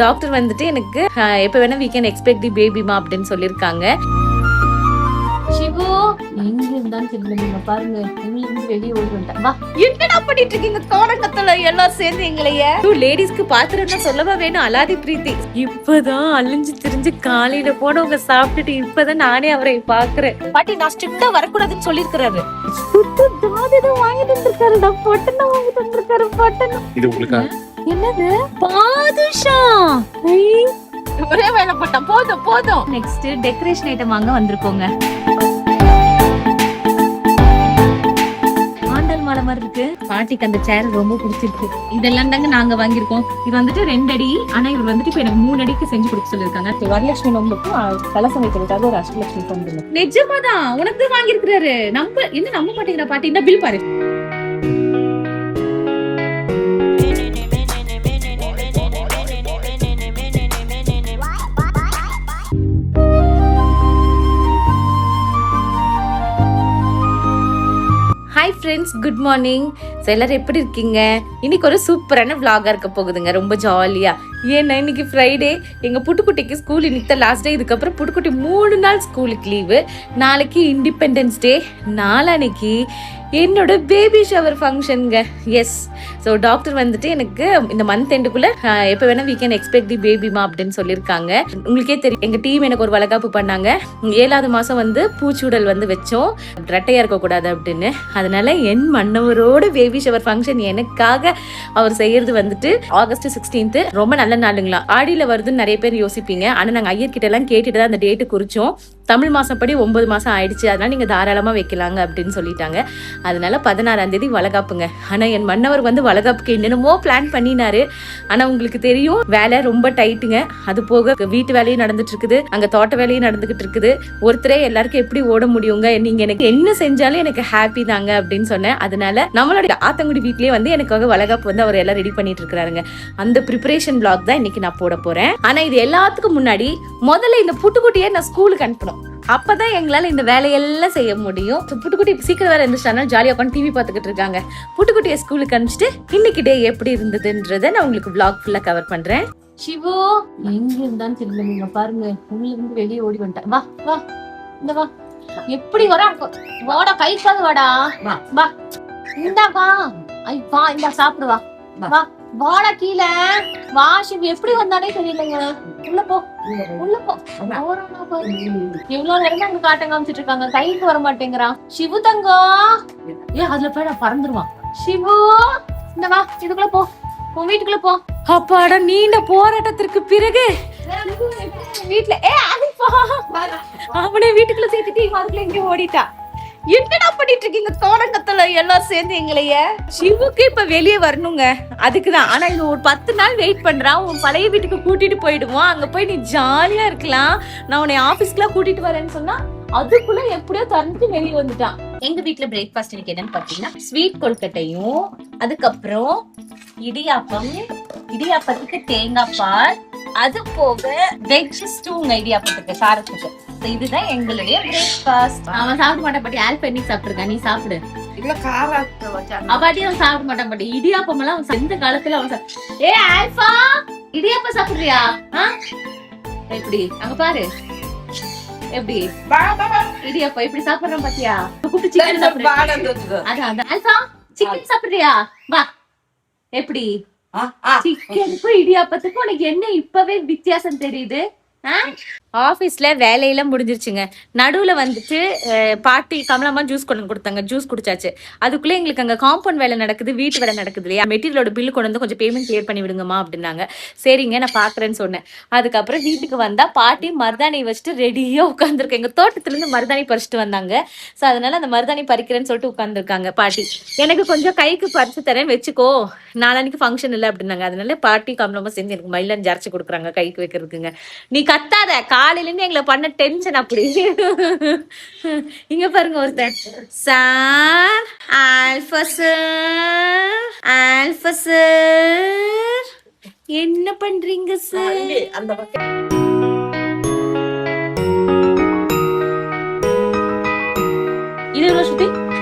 Doctor வந்துட்டு எனக்கு எப்ப வேணா we can expect the baby மா அப்படின்னு சொல்லியிருக்காங்க. சிவு எங்க இருந்தான்னு தெரியல, நீங்க பாருங்க இங்கிருந்து வெளியே ஓடி வந்துட்டேன். வா, என்னடா பண்ணிட்டு இருக்கீங்க தோரங்கத்துல எல்லாம் சேர்ந்து எங்களைய லேடிஸ்க்கு பாத்துறேன்னா சொல்லவா வேணும். அலாதி பிரீத்தி இப்பதான் அழிஞ்சு திரிஞ்சு காலையில போனவங்க சாப்பிட்டுட்டு இப்பதான் நானே அவரை பாக்குறேன். பாட்டி நான் ஸ்ட்ரிக்டா வரக்கூடாதுன்னு சொல்லிருக்கிறாரு. வாங்கிட்டு வந்திருக்காரு, பொட்டனை வாங்கிட்டு வந்திருக்காரு. பொட்டனை இது உங்களுக்கு என்னது பாதுஷா ஒரே வேலை போட்டோம். போதும் போதும். நெக்ஸ்ட் டெக்கரேஷன் ஐட்டம் வாங்க வந்திருக்கோங்க. ஆண்டல் மாலை மாதிரி இருக்கு. பாட்டிக்கு அந்த சேர் ரொம்ப பிடிச்சிருக்கு. இதெல்லாம் தாங்க நாங்க வாங்கியிருக்கோம். இது வந்துட்டு 2 அடி, ஆனா இவர் வந்துட்டு இப்ப எனக்கு 3 அடிக்கு செஞ்சு கொடுக்க சொல்லிருக்காங்க. வரலட்சுமி நோம்புக்கும் கலசம் வைக்கிறதுக்காக ஒரு அஷ்டலட்சுமி தந்துருங்க. நிஜமாதான் உனக்கு வாங்கியிருக்கிறாரு. நம்ப மாட்டேங்கிற பாட்டி. இந்த பில் பாரு. Hi friends, good morning. So எல்லாரும் எப்படி இருக்கீங்க? இன்னைக்கு ஒரு சூப்பரான விளாகா இருக்க போகுதுங்க, ரொம்ப ஜாலியா. ஏன்னா இன்னைக்கு ஃப்ரைடே, எங்க புட்டுக்குட்டிக்கு ஸ்கூல் இன்னைக்கு தான் லாஸ்ட் டே. இதுக்கப்புறம் புட்டுக்குட்டி 3 நாள் ஸ்கூலுக்கு லீவு. நாளைக்கு இண்டிபெண்டன்ஸ் டே, நாளானைக்கு என்னோட பேபி ஷவர் ஃபங்க்ஷனுங்க. எஸ், ஸோ டாக்டர் வந்துட்டு எனக்கு இந்த மந்த் எண்டுக்குள்ள எப்போ வேணா we can expect the baby மா அப்படின்னு சொல்லியிருக்காங்க. உங்களுக்கே தெரியும், எங்க டீம் எனக்கு ஒரு வளகாப்பு பண்ணாங்க. 7வது மாசம் வந்து பூச்சூடல் வந்து வச்சோம், ரெட்டையா இருக்கக்கூடாது அப்படின்னு. அதனால என் மன்னவரோட பேபி ஷவர் ஃபங்க்ஷன் எனக்காக அவர் செய்யறது வந்துட்டு ஆகஸ்ட் 16. ரொம்ப நல்ல நாளுங்களா. ஆடியில வருதுன்னு நிறைய பேர் யோசிப்பீங்க. ஆனா நாங்க ஐயர்கிட்ட எல்லாம் கேட்டுட்டு தான் அந்த டேட்டு குறிச்சோம். தமிழ் மாசம் படி 9 மாசம் ஆயிடுச்சு. அதனால நீங்க தாராளமா வைக்கலாங்க அப்படின்னு சொல்லிட்டாங்க. அதனால 16ஆம் தேதி வளகாப்புங்க. ஆனா என் மன்னவர் வந்து வளகாப்புக்கு என்னென்னமோ பிளான் பண்ணினாரு. ஆனா உங்களுக்கு தெரியும், வேலை ரொம்ப டைட்டுங்க. அது போக வீட்டு வேலையும் நடந்துட்டு இருக்குது, அங்க தோட்ட வேலையும் நடந்துகிட்டு இருக்குது. ஒருத்தரே எல்லாருக்கும் எப்படி ஓட முடியுங்க? நீங்க எனக்கு என்ன செஞ்சாலும் எனக்கு ஹாப்பி தாங்க அப்படின்னு சொன்னேன். அதனால நம்மளோட ஆத்தங்குடி வீட்லயே வந்து எனக்காக வளகாப்பு வந்து அவர் எல்லாம் ரெடி பண்ணிட்டு இருக்காருங்க. அந்த ப்ரிப்பரேஷன் பிளாக் தான் இன்னைக்கு நான் போட போறேன். ஆனா இது எல்லாத்துக்கும் முன்னாடி முதல்ல இந்த புட்டுக்குட்டியை நான் ஸ்கூலுக்கு அனுப்பணும். அப்பதான் எங்களால இந்த வேலையெல்லாம் செய்ய முடியும். புட்டுக்குட்டி சீக்கிரம் வேற இருந்துச்சுன்னா ஜாலியா உட்காந்து டிவி பார்த்துக்கிட்டு இருக்காங்க. புட்டுக்குட்டியை ஸ்கூலுக்கு அனுப்பிச்சிட்டு இன்னைக்கு டே எப்படி இருந்ததுன்றத நான் உங்களுக்கு vlog ஃபுல்லா கவர் பண்றேன். சிவு எங்க இருந்தான்னு தெரியல, நீங்க பாருங்க இங்கிருந்து வெளியே ஓடி வந்துட்டேன். வா வா, இந்த வா. எப்படி வரா? வாடா, கைக்காது வாடா. வா இந்தா வா. ஐ வா, இந்தா சாப்பிடு. வா வா, வாடா கீழே வா. சிவு எப்படி வந்தானே தெரியலங்க. உள்ள போ, உள்ள போ. எவ்வளவு நேரம் அங்க காட்ட காமிச்சிட்டு இருக்காங்க, கைக்கு வர மாட்டேங்கிறான். சிவு தங்கம், அதுல போய் நான் பறந்துருவான். சிவு இந்த வா, இதுக்குள்ள போ, உன் வீட்டுக்குள்ள போ. அப்பாடா, நீண்ட போராட்டத்திற்கு பிறகு வீட்டுல அவனே வீட்டுக்குள்ள சேர்த்துட்டு அதுக்குள்ள எங்க ஓடிட்டா. என்னடா பண்ணிட்டு இருக்கீங்க தோரங்கத்துல எல்லாம் சேர்ந்து எங்களைய? சிவுக்கு இப்ப வெளியே வரணுங்க, அதுக்குதான். ஆனா இங்க ஒரு 10 நாள் வெயிட் பண்றான். உன் பழைய வீட்டுக்கு கூட்டிட்டு போயிடுவோம், அங்க போய் நீ ஜாலியா இருக்கலாம். நான் உன்னை ஆபீஸ்க்குலாம் கூட்டிட்டு வரேன்னு சொன்னா அதுக்குள்ள எப்படியோ திறந்துட்டு வெளியே வந்துட்டான். எங்க வீட்டுல பிரேக்ஃபாஸ்ட் இன்னைக்கு என்னன்னு பாத்தீங்கன்னா ஸ்வீட் கொழுக்கட்டையும், அதுக்கப்புறம் இடியாப்பம், இடியாப்பத்துக்கு தேங்காய் பால், அது போக வெஜ் ஸ்டூங்க இடியாப்பத்துக்கு சாரத்துக்கு. இதுதான் எங்களுடைய பிரேக்ஃபாஸ்ட். அவன் சாப்பிட மாட்டான் பாட்டி, ஆல்பா இன்னைக்கு சாப்பிட்டுருக்கான், நீ சாப்பிடு. அப்பாட்டி அவன் சாப்பிட மாட்டான் பாட்டி. இடியாப்பம் எல்லாம் அவன் எந்த காலத்துல அவன் ஆல்பா இடியாப்பம் சாப்பிடுறியா? எப்படி அங்க பாரு, எப்படி இடியாப்பம் எப்படி சாப்பிடுறான் பாத்தியா? சிக்கன் சாப்பிடுறியா? அதான் ஆல்பா சிக்கன் சாப்பிடுறியா? வா, எப்படி சிக்கனுக்கும் இடியாப்பத்துக்கும் உனக்கு என்ன இப்பவே வித்தியாசம் தெரியுது? ஆபீஸ்ல வேலையெல்லாம் முடிஞ்சிருச்சுங்க. நடுவுல வந்துட்டு பாட்டி கமலம்மா ஜூஸ் கொண்டு கொடுத்தாங்க, ஜூஸ் குடிச்சாச்சு. அதுக்குள்ள எங்களுக்கு அங்க காம்பவுண்ட் வேலை நடக்குது, வீட்டு வேலை நடக்குது இல்லையா, மெட்டீரியலோட பில்லு கொண்டு வந்து கொஞ்சம் பேமெண்ட் கிளியர் பண்ணி விடுங்கம்மா அப்படின்னாங்க. சரிங்க நான் பாக்குறேன்னு சொன்னேன். அதுக்கப்புறம் வீட்டுக்கு வந்தா பாட்டி மருதாணி வச்சுட்டு ரெடியா உட்காந்துருக்கேன். எங்க தோட்டத்துல இருந்து மருதாணி பறிச்சுட்டு வந்தாங்க. சோ அதனால அந்த மருதாணி பறிக்கிறேன்னு சொல்லிட்டு உட்காந்துருக்காங்க பாட்டி. எனக்கு கொஞ்சம் கைக்கு பறிச்சு தரேன் வச்சுக்கோ, நாளைக்கு ஃபங்க்ஷன் இல்லை அப்படின்னாங்க. அதனால பாட்டி கமலம்மா சேர்ந்து எனக்கு மயிலான் ஜரைச்சு கொடுக்குறாங்க கைக்கு வைக்கிறதுக்குங்க. நீ கத்தாத, காலையில இருந்து எங்களை பண்ண டென்ஷன் அப்படி. இங்க பாருங்க ஒருத்தர், sir alpha sir, alpha sir என்ன பண்றீங்க சார்? இது எவ்வளவு சுத்தி?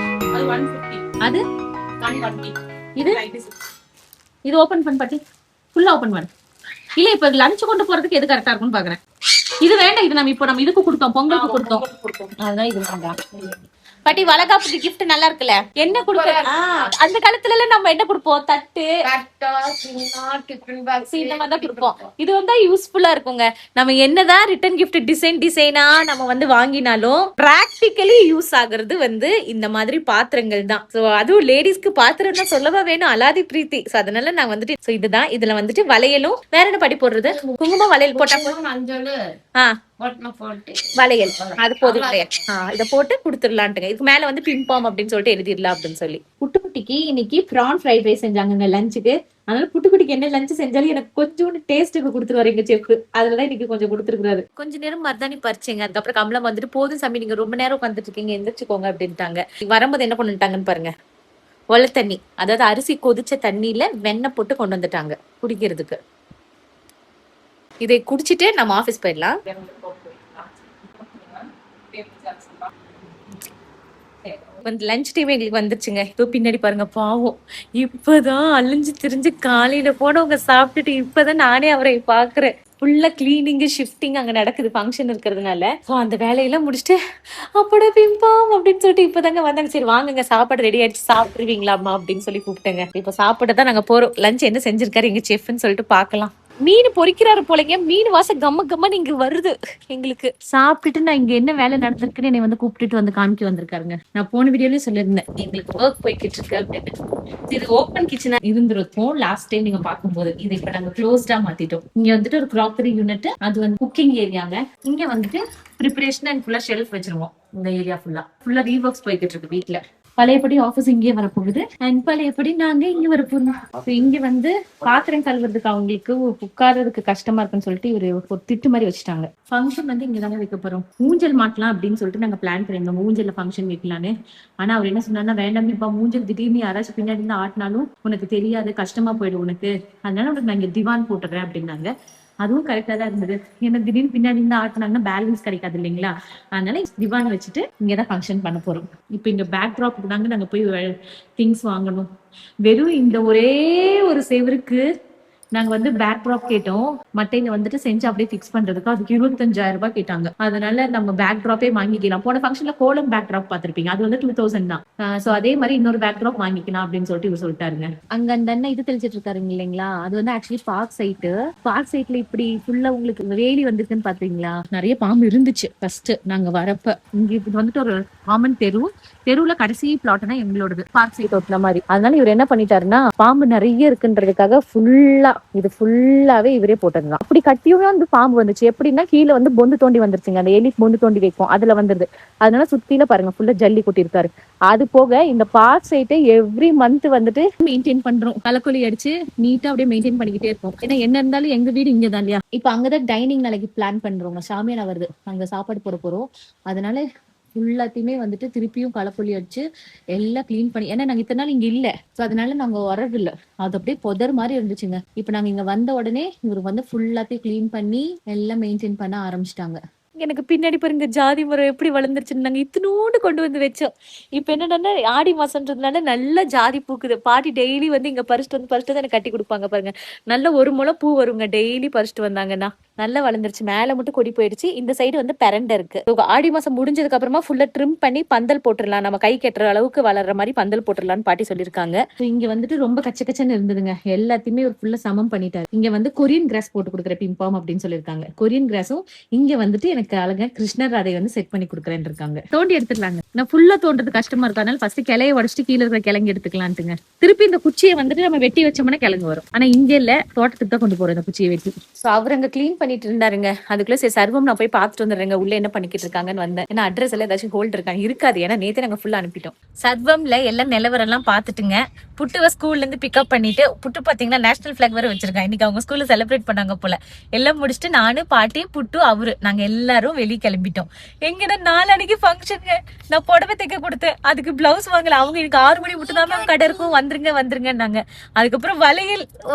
அது 150. அது 120. இது ஓபன் பண்ண பாட்டி, ஃபுல்லா ஓபன் பண்ணு. இல்ல இப்ப லஞ்ச் கொண்டு போறதுக்கு எது கரெக்டா இருக்கும்னு பாக்குறேன். இது வேண்டாம், இது நம்ம இதுக்கு கொடுத்தோம், பொங்கலுக்கு கொடுத்தோம், அதனால இது வேண்டாம். பாட்டி வளகாப்புக்கு கிஃப்ட் நல்லா இருக்குல்ல. என்ன கொடுக்க அந்த காலத்துல எல்லாம் நம்ம என்ன கொடுப்போம், தட்டு டிஃபன் பாக்ஸ் இந்த மாதிரி தான் கொடுப்போம். இது வந்து யூஸ்ஃபுல்லா இருக்குங்க. நம்ம என்னதான் ரிட்டர்ன் கிஃப்ட் டிசைனா நம்ம வந்து வாங்கினாலும் பிராக்டிகலி யூஸ் ஆகுறது வந்து இந்த மாதிரி பாத்திரங்கள் தான். சோ அதுவும் லேடிஸ்க்கு பாத்திரம்னா சொல்லவா வேணும், அலாதி பிரீத்தி. சோ அதனால நான் வந்துட்டு சோ இதுதான். இதுல வந்துட்டு வளையலும் வேற என்ன பாட்டி போடுறது, குங்குமம் வளையல் போட்டா வளையல் அது போதும் இல்லையா. இதை போட்டு கொடுத்துடலான்ட்டுங்க. இதுக்கு மேல வந்து பிம்பாம் அப்படின்னு சொல்லிட்டு எழுதிடலாம் அப்படின்னு சொல்லி. புட்டுக்குட்டிக்கு இன்னைக்கு ப்ரான் ஃப்ரைட் ரைஸ் செஞ்சாங்க லஞ்சுக்கு. அதனால புட்டுக்குட்டிக்கு என்ன லஞ்ச் செஞ்சாலும் எனக்கு கொஞ்சோண்டு டேஸ்ட்டுக்கு கொடுத்துருவாரு எங்க செஃப். அதுலதான் இன்னைக்கு கொஞ்சம் கொடுத்துருக்காரு. கொஞ்ச நேரம் மருதாணி பறிச்சேங்க. அதுக்கப்புறம் கமலம் வந்துட்டு போதும் சாமி நீங்க ரொம்ப நேரம் உட்காந்துட்டு இருக்கீங்க, எந்திரிச்சுக்கோங்க அப்படின்ட்டாங்க. வரும்போது என்ன பண்ணிட்டாங்கன்னு பாருங்க, ஒலை தண்ணி, அதாவது அரிசி கொதிச்ச தண்ணியில வெண்ணெய் போட்டு கொண்டு வந்துட்டாங்க குடிக்கிறதுக்கு. இதை குடிச்சிட்டு நம்ம ஆபீஸ் போயிடலாம். லஞ்ச் டைம் எங்களுக்கு வந்துருச்சுங்க. இப்போ பின்னாடி பாருங்க பாவம், இப்பதான் அழிஞ்சு திரிஞ்சு காலையில போனவங்க சாப்பிட்டுட்டு இப்பதான் நானே அவரை பாக்குறேன். ஃபுல்லா கிளீனிங் ஷிஃப்டிங் அங்க நடக்குது ஃபங்க்ஷன் இருக்கிறதுனால. அந்த வேலையெல்லாம் முடிச்சுட்டு அப்பட பிம்பாம் அப்படின்னு சொல்லிட்டு இப்பதாங்க வந்தாங்க. சரி வாங்குங்க சாப்பாடு ரெடி ஆயிடுச்சு சாப்பிடுவீங்களாமா அப்படின்னு சொல்லி கூப்பிட்டேங்க. இப்ப சாப்பிட தான் நாங்க போறோம். லஞ்ச் என்ன செஞ்சிருக்காரு எங்க செஃப்னு சொல்லிட்டு பாக்கலாம். மீன் பொறிக்கிறாரு போலங்க. மீன் வாசம் கம்மன்னு இங்க வருது எங்களுக்கு. சாப்பிட்டுட்டு நான் இங்க என்ன வேலை நடந்திருக்குன்னு என்னை வந்து கூப்பிட்டுட்டு வந்து காமிக்க வந்திருக்காருங்க. நான் போன வீடியோலயும் சொல்லியிருந்தேன் எங்களுக்கு ஒர்க் போய்கிட்டு இருக்கு அப்படின்னு. இது ஓப்பன் கிச்சனா இருந்திருக்கும் லாஸ்ட் டைம் நீங்க பாக்கும்போது. இது இப்ப நாங்க க்ளோஸ்டா மாத்திட்டோம். இங்க வந்துட்டு ஒரு கிராக்கரி யூனிட், அது வந்து குக்கிங் ஏரியாங்க. இங்க வந்துட்டு ப்ரிப்பரேஷன் அண்ட் ஃபுல்லா ஷெல்ஃப் வச்சிருவோம். இந்த ஏரியா ஃபுல்லா ரீவொர்க்ஸ் போய்கிட்டு இருக்கு வீட்டுல. பழையபடி ஆபீஸ் இங்கே வரப்போகுது அண்ட் பழையபடி நாங்க இங்க வரப்போறோம். இங்க வந்து பாத்திரம் கழுவுறதுக்கு அவங்களுக்கு உட்கார்றதுக்கு கஷ்டமா இருக்குன்னு சொல்லிட்டு இவரு ஒரு திட்டு மாதிரி வச்சுட்டாங்க. ஃபங்க்ஷன் வந்து இங்க தானே வைக்க போறோம், ஊஞ்சல் மாட்டலாம் அப்படின்னு சொல்லிட்டு நாங்க பிளான் பண்ணிருந்தோம் ஊஞ்சல்ல ஃபங்க்ஷன் வைக்கலான்னு. ஆனா அவர் என்ன சொன்னார்னா, வேண்டாம் இப்ப ஊஞ்சல் திடீர்னு யாராச்சும் பின்னாடி இருந்து ஆட்டினாலும் உனக்கு தெரியாது, கஷ்டமா போயிடும் உனக்கு, அதனால உனக்கு நான் இங்க திவான் போட்டுறேன் அப்படின்னாங்க. அதுவும் கரெக்டா தான் இருந்தது. ஏன்னா திடீர்னு பின்னாடி இருந்து ஆட்டினாங்கன்னா பேலன்ஸ் கிடைக்காது இல்லைங்களா. அதனால திவான் வச்சுட்டு இங்கதான் ஃபங்க்ஷன் பண்ண போறோம். இப்ப இங்க பேக் ட்ராப் தாங்க நாங்க போய் திங்ஸ் வாங்கணும். வெறும் இந்த ஒரே ஒரு சேவருக்கு நாங்க வந்து பேக் ட்ராப் கேட்டோம். மட்டையில வந்துட்டு செஞ்சு அப்படியே பிக்ஸ் பண்றதுக்கு அதுக்கு 25,000 ரூபாய் கேட்டாங்க. அதனால நம்ம பேக் ட்ராப்பே வாங்கிக்கலாம். போன ஃபங்க்ஷன்ல கோலம் பேக் ட்ராப் பாத்திருப்பீங்க, அது வந்து 2000 தான். சோ அதே மாதிரி இன்னொரு பேக் ட்ராப் வாங்கிக்கலாம் அப்படின்னு சொல்லிட்டு இவர் சொல்லிட்டாருங்க. அங்க அந்த அண்ணன் இது தெளிச்சிட்டு இருக்காருங்க இல்லைங்களா, அது வந்து ஆக்சுவலி பார்க் சைட்ல இப்படி ஃபுல்லா உங்களுக்கு வேலி வந்துருக்குன்னு பாத்தீங்களா. நிறைய பாம்பு இருந்துச்சு ஃபர்ஸ்ட் நாங்க வரப்ப. இங்க இப்படி வந்துட்டு ஒரு காமன் தெருவுல கடைசி பிளாட்னா எங்களோடது பார்க் சைட் ஓட்டுன மாதிரி. அதனால இவர் என்ன பண்ணிட்டாருன்னா, பாம்பு நிறைய இருக்குன்றதுக்காக இது ஃபுல்லாவே இவரே போட்டிருந்தான். அப்படி கட்டியும் வந்து பாம்பு வந்துச்சு. எப்படின்னா கீழே வந்து பொந்து தோண்டி வந்துருச்சுங்க. அந்த எலி பொந்து தோண்டி வைக்கும், அதுல வந்துருது. அதனால சுத்தில பாருங்க ஃபுல்லா ஜல்லி கொட்டிருக்காரு. அது போக இந்த பார்க் சைட்டை எவ்ரி மந்த் வந்துட்டு மெயின்டைன் பண்றோம். கலக்கொலி அடிச்சு நீட்டா அப்படியே மெயின்டைன் பண்ணிக்கிட்டே இருக்கும். ஏன்னா என்ன இருந்தாலும் எங்க வீடு இங்கதான் இல்லையா. இப்ப அங்கதான் டைனிங் நாளைக்கு பிளான் பண்றோங்க. சாமியானா வருது, அங்க சாப்பாடு போட போறோம். அதனால ஃபுல்லாத்தையுமே வந்துட்டு திருப்பியும் களப்பொலி அடிச்சு எல்லாம் கிளீன் பண்ணி, ஏன்னா நாங்க இத்தனை நாள் இங்க இல்ல, சோ அதனால நாங்க வரது இல்ல. அது அப்படியே புதர் மாதிரி இருந்துச்சுங்க. இப்ப நாங்க இங்க வந்த உடனே இவரு வந்து ஃபுல்லாத்தையும் கிளீன் பண்ணி எல்லாம் மெயின்டைன் பண்ண ஆரம்பிச்சிட்டாங்க. எனக்கு பின்னாடி பாருங்க ஜாதி மரம் எப்படி வளர்ந்துருச்சுன்னு. நாங்க இத்தினோண்டு கொண்டு வந்து வச்சோம். இப்ப என்னன்னா ஆடி மாசம்ன்றதுனால நல்லா ஜாதி பூக்குது. பாட்டி டெய்லி வந்து இங்க பறிச்சுட்டு வந்து எனக்கு கட்டி கொடுப்பாங்க பாருங்க. நல்ல ஒரு முளை பூ வருங்க டெய்லி பறிச்சுட்டு வந்தாங்கன்னா. நல்லா வளர்ந்துருச்சு. மேல மட்டும் கொடி போயிடுச்சு. இந்த சைடு வந்து பெரண்டை இருக்கு. ஆடி மாசம் முடிஞ்சதுக்கு அப்புறமா ஃபுல்லா ட்ரிம் பண்ணி பந்தல் போட்டுடலாம், நம்ம கை கட்டுற அளவுக்கு வளர்ற மாதிரி பந்தல் போட்டுடலாம்னு பாட்டி சொல்லியிருக்காங்க. இங்க வந்துட்டு ரொம்ப கச்சன்னு இருந்ததுங்க. எல்லாத்தையுமே ஒரு ஃபுல்லா சமம் பண்ணிட்டாரு. இங்க வந்து கொரியன் கிராஸ் போட்டு கொடுக்குற பிம்பாம் அப்படின்னு சொல்லியிருக்காங்க. கொரியன் கிராஸும் இங்க வந்துட்டு எனக்கு அழகா கிருஷ்ணர் ராதை வந்து செட் பண்ணி கொடுக்குறேன்னு இருக்காங்க. தோண்டி எடுத்துக்கலாங்க. நான் ஃபுல்லா தோன்றது கஷ்டமா இருக்கும், அதனால ஃபர்ஸ்ட் கிளைய உடச்சிட்டு கீழே இருக்கிற கிழங்கு எடுத்துக்கலான்ட்டுங்க. திருப்பி இந்த குச்சியை வந்துட்டு நம்ம வெட்டி வச்சோம்னா கிழங்கு வரும். ஆனா இங்க இல்ல, தோட்டத்துக்கு தான் கொண்டு போறோம் இந்த குச்சியை வெட்டி. சோ அவர் அங்க கிளீன் பண்ணிட்டு இருந்தாருங்க. அதுக்குள்ள சரி சர்வம் நான் போய் பார்த்துட்டு வந்துடுறேங்க உள்ள என்ன பண்ணிக்கிட்டு இருக்காங்கன்னு வந்தேன். ஏன்னா அட்ரஸ் எல்லாம் ஏதாச்சும் ஹோல்ட் இருக்காது. ஏன்னா நேத்து நாங்க ஃபுல்லா அனுப்பிட்டோம். சர்வம்ல எல்லாம் நிலவரம் எல்லாம் பாத்துட்டுங்க. புட்டுவ ஸ்கூல்ல இருந்து பிக்கப் பண்ணிட்டு, புட்டு பாத்தீங்கன்னா நேஷனல் பிளாக் வேற வச்சிருக்காங்க. இன்னைக்கு அவங்க ஸ்கூல்ல செலிப்ரேட் பண்ணாங்க போல. எல்லாம் முடிச்சுட்டு நானு பாட்டி புட்டு அவரு நாங்க எல்லாரும் வெளியே கிளம்பிட்டோம். எங்கன்னா நாளைக்கு ஃபங்க்ஷனுங்க. நான் புடவை தைக்க கொடுத்தேன், அதுக்கு பிளவுஸ் வாங்கல. அவங்க எனக்கு 6 மணி மட்டும் தான் கடை இருக்கும், வந்துருங்கன்னாங்க. அதுக்கப்புறம்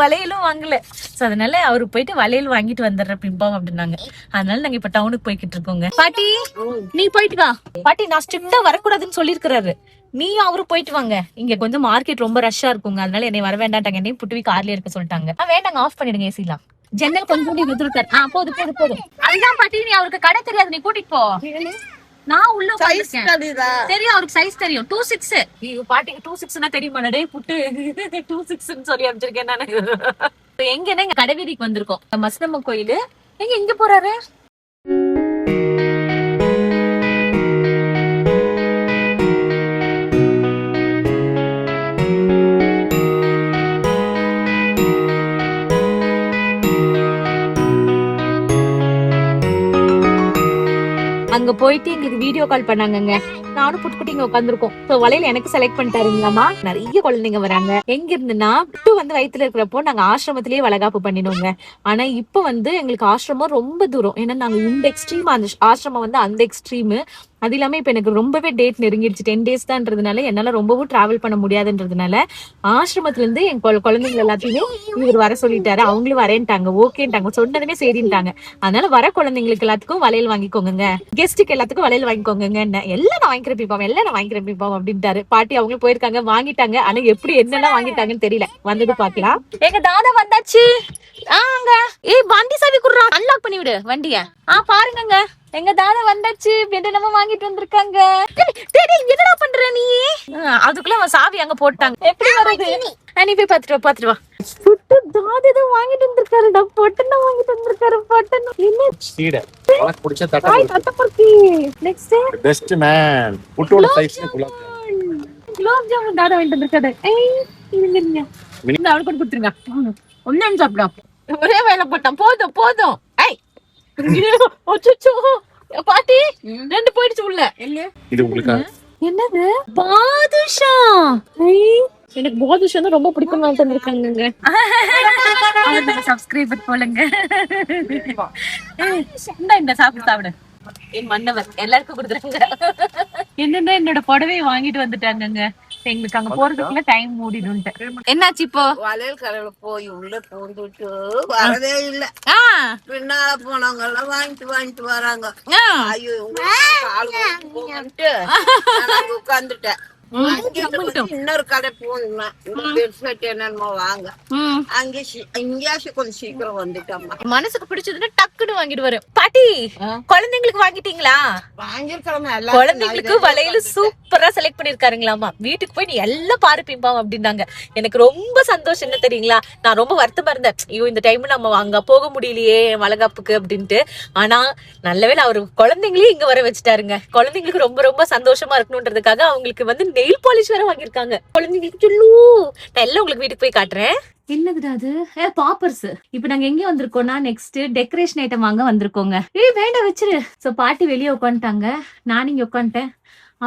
வளையலும் வாங்கல. சோ அதனால அவரு போயிட்டு வளையல் வாங்கிட்டு வந்துடுற பிம்பம் அப்படின்னாங்க. அதனால நாங்க இப்ப டவுனுக்கு போய்கிட்டு இருக்கோங்க. பாட்டி நீ போயிட்டு வா. பாட்டி நான் ஸ்ட்ரிக்டா வரக்கூடாதுன்னு சொல்லிருக்காரு. நீயும் அவரு போயிட்டு வாங்க. இங்க கொஞ்சம் மார்க்கெட் ரொம்ப ரஷ்ஷா இருக்குங்க, அதனால என்னை வர வேண்டாட்டாங்க. என்னையும் புட்டுவி கார்ல இருக்க சொல்லிட்டாங்க. வேண்டாங்க, ஆஃப் பண்ணிடுங்க ஏசிலாம். ஜன்னல் கொஞ்சம் வித்துருக்காரு. போதும் போதும் போதும். அதுதான் பாட்டி, நீ அவருக்கு கடை தெரியாது, நீ கூட்டிட்டு போ. நான் உள்ள தெரியும், அவருக்கு சைஸ் தெரியும். 26. பாட்டிக்கு 26னா தெரியுமா? டேய் புட்டு 26ன்னு சொல்லி அமைச்சிருக்கேன் நானு. எங்கன்னா இங்க கடைவீதிக்கு வந்திருக்கோம். மஸ்தம்ம கோயிலு. எங்க போறாரு? அங்க போயிட்டு எங்களுக்கு வீடியோ கால் பண்ணாங்கங்க. நானும் புட்டுக்குட்டி இங்க உட்காந்துருக்கோம். வலையில எனக்கு செலக்ட் பண்ணிட்டாருங்களாமா. நிறைய குழந்தைங்க வராங்க. எங்க இருந்துன்னா புட்டு வயித்துல இருக்கிறப்போ நாங்க ஆசிரமத்திலேயே வளகாப்பு பண்ணினோங்க. ஆனா இப்ப எங்களுக்கு ஆசிரமம் ரொம்ப தூரம். ஏன்னா நாங்க இந்த எக்ஸ்ட்ரீம், அந்த ஆசிரமம் அந்த எக்ஸ்ட்ரீம். அது இல்லாம இப்ப எனக்கு ரொம்பவே டேட் நெருங்கிடுச்சு. 10 days தான்றதுனால என்னால ரொம்பவும் டிராவல் பண்ண முடியாதுன்றதுனால ஆசிரமத்துல இருந்து என் குழந்தைங்க எல்லாத்தையுமே இவர் வர சொல்லிட்டாரு. அவங்களும் வரேன்ட்டாங்க, ஓகேன்ட்டாங்க, சொன்னதுமே சரின்ட்டாங்க. அதனால வர குழந்தைங்களுக்கு எல்லாத்துக்கும் வளையல் வாங்கிக்கோங்க, கெஸ்ட்டுக்கு எல்லாத்துக்கும் வளையல் வாங்கிக்கோங்க. எல்லாம் நான் வாங்கிக்கிறேன் பீப்பாம், எல்லாம் நான் வாங்கிக்கிறேன் பீப்பாம் அப்படின்ட்டாரு. பாட்டி அவங்களும் போயிருக்காங்க, வாங்கிட்டாங்க. ஆனா எப்படி என்னெல்லாம் வாங்கிட்டாங்கன்னு தெரியல. வந்தது பாக்கலாம். எங்க தாதா வந்தாச்சு. அங்க வண்டி சாவி குடுறான், அன்லாக் பண்ணி விடு வண்டிய. பாருங்க, எங்க தாதா வந்தாச்சு. நம்ம வாங்கிட்டு வந்திருக்காங்க. என்னடா பண்ற நீ? அதுக்குள்ள அவன் சாவி அங்க போட்டாங்க. எப்படி வருது? நீ போய் பாத்துட்டு வா. புட்டு தாதா வாங்கிட்டு வந்திருக்காருடா. பொட்டன வாங்கிட்டு வந்திருக்காரு. பொட்டன என்ன சீடை உனக்கு பிடிச்ச தட்டப்பர்த்தி. நெக்ஸ்ட் பெஸ்ட் மேன் புட்டோட சைஸ் குலாப் ஜாமுன் தாதா வாங்கிட்டு வந்திருக்காரு. இருங்க இந்த அவளுக்கு கொடுத்துருங்க. ஒன்னு சாப்பிடா. ஒரே வேலை போட்டான். போதும் போதும். பாட்டி 2 போயிடுச்சு உள்ள. இது உங்களுக்கு என்னது? பாதுஷா. எனக்கு பாதுஷா தான் ரொம்ப பிடிக்கும். வந்திருக்காங்க சப்ஸ்கிரைபர் போலங்க. இந்த சாப்பிடு. என் மன்னவர் எல்லாருக்கும் கொடுத்துருங்க. என்னன்னா என்னோட புடவையை வாங்கிட்டு வந்துட்டாங்க. எங்களுக்கு அங்க போறதுக்குள்ள டைம் மூடிடும்ட்டு. என்னாச்சு இப்போ? வளையல் கடையில போய் உள்ள பூந்துட்டு வரதே இல்ல. பின்னால போனவங்க எல்லாம் வாங்கிட்டு வராங்க. ஐயோ உட்காந்துட்டேன். இன்னொரு கடை போனேன் என்னமோ வாங்க. அங்கேயாச்சும் கொஞ்சம் சீக்கிரம் வந்துட்டோம்மா. மனசுக்கு பிடிச்சதுன்னா டக்குன்னு வாங்கிட்டு வரும். பாட்டி குழந்தைங்களுக்கு வாங்கிட்டீங்களா? வாங்கிருக்கோம். குழந்தைங்களுக்கு வளையல் சூப்பரா செலக்ட் பண்ணிருக்காருங்களாமா. வீட்டுக்கு போய் நீ எல்லாம் பாரு பிம்பாம் அப்படின்னாங்க. எனக்கு ரொம்ப சந்தோஷம். என்ன தெரியுங்களா, நான் ரொம்ப வருத்தமா இருந்தேன். ஐயோ இந்த டைம் நம்ம அங்க போக முடியலையே வளகாப்புக்கு அப்படின்ட்டு. ஆனா நல்லவேளை அவரு குழந்தைங்களையும் இங்க வர வச்சுட்டாருங்க. குழந்தைங்களுக்கு ரொம்ப ரொம்ப சந்தோஷமா இருக்கணும்ன்றதுக்காக அவங்களுக்கு நெயில் பாலிஷ் வேற வாங்கிருக்காங்க. குழந்தைங்களுக்கு சொல்லு. நான் எல்லாம் உங்களுக்கு வீட்டுக்கு போய் காட்டுறேன். என்னதுடா அது? பாப்பர்ஸ். இப்ப நாங்க எங்க வந்திருக்கோம்னா நெக்ஸ்ட் டெக்கரேஷன் ஐட்டம் வாங்க வந்திருக்கோங்க. வேண்டாம் வச்சிரு. சோ பாட்டி வெளியே உட்காந்துட்டாங்க, நான் இங்க உட்காந்துட்டேன்.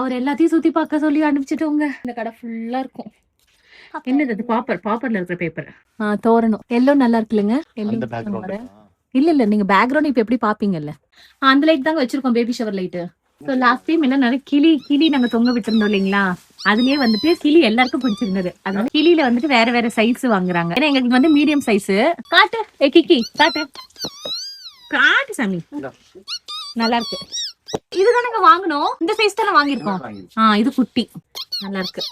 அவர் எல்லாத்தையும் சுத்தி பார்க்க சொல்லி அனுப்பிச்சிட்டோங்க. இந்த கடை ஃபுல்லா இருக்கும். என்னது அது? பாப்பர்ல இருக்கிற பேப்பர். தோரணும் எல்லோ நல்லா இருக்குல்லங்க. இல்ல நீங்க பேக்ரவுண்ட் இப்ப எப்படி பாப்பீங்கல்ல, அந்த லைட் தாங்க வச்சிருக்கோம், baby shower light. So last time என்ன நிறைய கிளி நாங்க தொங்க விட்டுருந்தோம் இல்லைங்களா, அதுலயே கிளி எல்லாருக்கும் பிடிச்சிருந்தது. அதனால கிளியில வேற வேற சைஸ் வாங்குறாங்க. ஏன்னா எங்களுக்கு மீடியம் சைஸ். காட்டு கிக்கி காட்டு சாமி, நல்லா இருக்கு. இதுதான் நாங்க வாங்கணும். இந்த சைஸ் தானே வாங்கிருக்கோம். இது குட்டி நல்லா இருக்கு.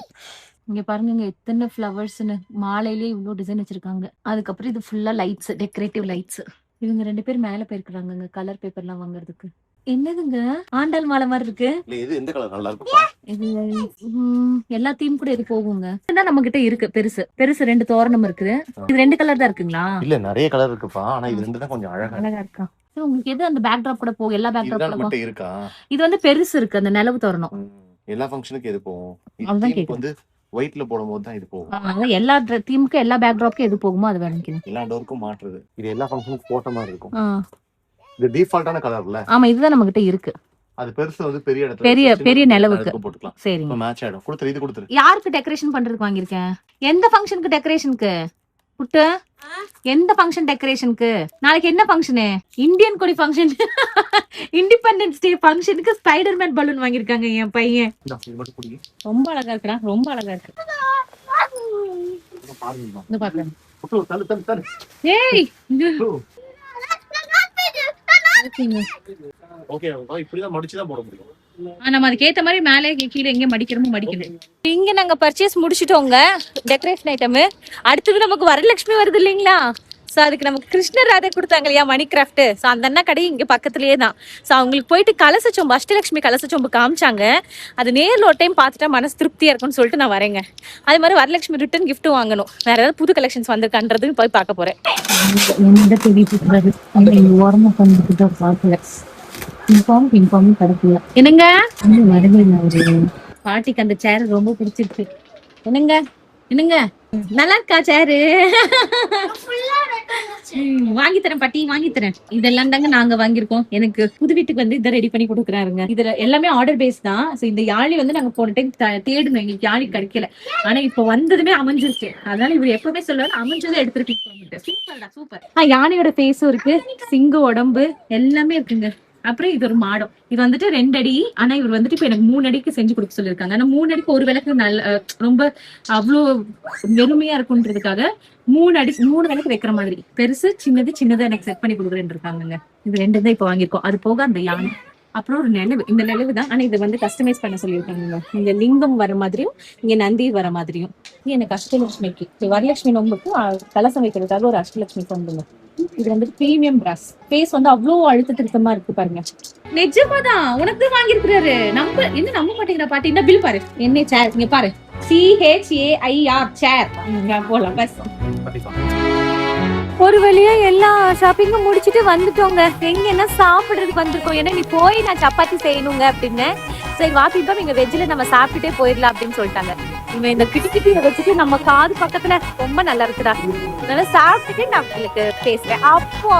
இங்க பாருங்க, இங்க எத்தனை ஃபிளவர்ஸ்னு. மாலையிலேயே இவ்வளவு டிசைன் வச்சிருக்காங்க. அதுக்கப்புறம் இது ஃபுல்லா லைட்ஸ், டெக்கரேட்டிவ் லைட்ஸ். இவங்க 2 பேர் மேல போயிருக்காங்க கலர் பேப்பர் எல்லாம் வாங்குறதுக்கு. என்னதுங்க ஆண்டாள் மாலை மாதிரி இருக்கு. இது எந்த கலர் நல்லா இருக்கும்? இது எல்லா தீம் கூட இது போகுங்க. நம்ம கிட்ட இருக்கு பெருசு 2 தோரணம் இருக்கு. இது 2 கலர் தான் இருக்குங்களா? இல்ல நிறைய கலர் இருக்குப்பா. ஆனா இது 2 தான் கொஞ்சம் அழகா இருக்கா. உங்களுக்கு எது அந்த பேக் டிராப் கூட போகும்? எல்லா பேக் டிராப் கூட இருக்கா? இது பெருசு இருக்கு, அந்த நிலவு தோரணம். எல்லா ஃபங்க்ஷனுக்கு எது போகும்? அதுதான் ஒயிட்ல போடும்போது தான் இது போகும். எல்லா தீமுக்கு எல்லா பேக் டிராப்க்கு எது போகுமோ அது வாங்கிக்கணும். எல்லா டோருக்கும் மாற்றுது. இது எல்லா ஃபங்க்ஷனுக்கு போட்ட மாதிரி இருக்கும். இது டிஃபால்ட்டான கலர்ல. ஆமா, இதுதான் நம்ம கிட்ட இருக்கு. அது பெருசு பெரிய இடத்துல பெரிய நிலவுக்கு போட்டுக்கலாம். சரிங்க, மேட்ச் ஆயிடும். கொடுத்துரு, இது கொடுத்துரு. யாருக்கு டெக்கரேஷன் பண்றதுக்கு வாங்கிருக்கேன்? எந்த ஃபங்க்ஷனுக்கு டெக்கரேஷனுக்கு? புட்டு எந்த ஃபங்க்ஷன் டெக்கரேஷனுக்கு? நாளைக்கு என்ன ஃபங்க்ஷனு? இந்தியன் கொடி ஃபங்க்ஷன். இண்டிபெண்டன்ஸ் டே ஃபங்க்ஷனுக்கு ஸ்பைடர்மேன் பலூன் வாங்கிருக்காங்க என் பையன். ரொம்ப அழகா இருக்குடா, ரொம்ப அழகா இருக்கு. இந்த பாருங்க. ஏய் நம்ம அதுக்கு ஏத்த மாதிரி மேலே கீழே எங்க மடிக்கிறோமோ மடிக்கணும். இங்க நாங்க பர்ச்சேஸ் முடிச்சிட்டோங்க டெக்கரேஷன் ஐட்டம். அடுத்தது நமக்கு வரலட்சுமி வருது இல்லைங்களா? ஸோ அதுக்கு நமக்கு கிருஷ்ண ராதை கொடுத்தாங்க இல்லையா மணி கிராஃப்ட். ஸோ அந்த அண்ணா கடை இங்கே பக்கத்துலேயே தான். ஸோ அவங்களுக்கு போயிட்டு கலசச்சொம்பு அஷ்டலட்சுமி கலசச்சொம்பு காமிச்சாங்க. அது நேரில் ஒரு டைம் பார்த்துட்டா மனசு திருப்தியாக இருக்கும்னு சொல்லிட்டு நான் வரேங்க. அதே மாதிரி வரலட்சுமி ரிட்டன் கிஃப்ட்டும் வாங்கணும். வேற ஏதாவது புது கலெக்ஷன்ஸ் வந்திருக்கான்றது போய் பார்க்க போகிறேன். என்னங்க பாட்டிக்கு அந்த சேர் ரொம்ப பிடிச்சிருக்கு. என்னங்க என்னங்க நல்லா இருக்கா சேரு? வாங்கி தரேன் பாட்டி, வாங்கி தரேன். இதெல்லாம் தாங்க நாங்க வாங்கியிருக்கோம். எனக்கு புது வீட்டுக்கு வந்து இதை ரெடி பண்ணி கொடுக்குறாருங்க. இதுல எல்லாமே ஆர்டர் பேஸ் தான். சோ இந்த யாழி வந்து நாங்க போன டைம் தேடணும், எங்களுக்கு யாழி கிடைக்கல. ஆனா இப்ப வந்ததுமே அமைஞ்சிருச்சு. அதனால இவர் எப்பவுமே சொல்லுவாரு அமைஞ்சதை எடுத்துட்டு. சூப்பர்டா சூப்பர். யானையோட ஃபேஸும் இருக்கு, சிங்க உடம்பு எல்லாமே இருக்குங்க. அப்புறம் இது ஒரு மாடம். இது வந்துட்டு 2 அடி. ஆனா இவர் வந்துட்டு இப்ப எனக்கு 3 அடிக்கு செஞ்சு கொடுக்க சொல்லியிருக்காங்க. ஆனா 3 அடிக்கு ஒரு விளக்கு நல்ல ரொம்ப அவ்வளோ வெறுமையா இருக்குன்றதுக்காக 3 விளக்கு வைக்கிற மாதிரி பெருசு சின்னதா எனக்கு செட் பண்ணி கொடுக்குறேன்னு இருக்காங்க. இது 2 தான் இப்ப வாங்கியிருக்கோம். அது போக அந்த யானை, அப்புறம் ஒரு நிலவு. இந்த நிலவு தான். ஆனா இதை வந்து கஸ்டமைஸ் பண்ண சொல்லியிருக்காங்க. இங்க லிங்கம் வர மாதிரியும் இங்க நந்தி வர மாதிரியும். எனக்கு அஷ்டலட்சுமிக்கு வரலட்சுமி நோம்புக்கு கலசம் வைக்கிறதுக்காக ஒரு அஷ்டலட்சுமி கொண்டுங்க. இது வந்து பிரீமியம் பிராஸ். ஃபேஸ் வந்து அவ்வளவு அழுத்த திருத்தமா இருக்கு பாருங்க. நிஜமாதான் உனக்கு வாங்கியிருக்கிறாரு. என்ன நம்ப மாட்டேங்கிற பாட்டி. இந்த பில் பாரு. என்ன சேர் இங்க பாரு. CHAIR சேர். போலாம் பஸ். ஒரு வழியா எல்லா ஷாப்பிங்கும் முடிச்சுட்டு வந்துட்டோங்க. எங்க என்ன சாப்பிடுறதுக்கு வந்திருக்கோம். ஏன்னா நீ போய் நான் சப்பாத்தி செய்யணுங்க அப்படின்னு. சரி வாப்பிப்பா இங்க வெஜ்ல நம்ம சாப்பிட்டுட்டே போயிடலாம் அப்படின்னு சொல்லிட்டாங்க. இவன் இந்த கிட்டியை வச்சுட்டு நம்ம காது பக்கத்துல ரொம்ப நல்லா இருக்குடா. அதனால சாப்பிட்டுட்டு நான் உங்களுக்கு பேசுறேன். அப்போ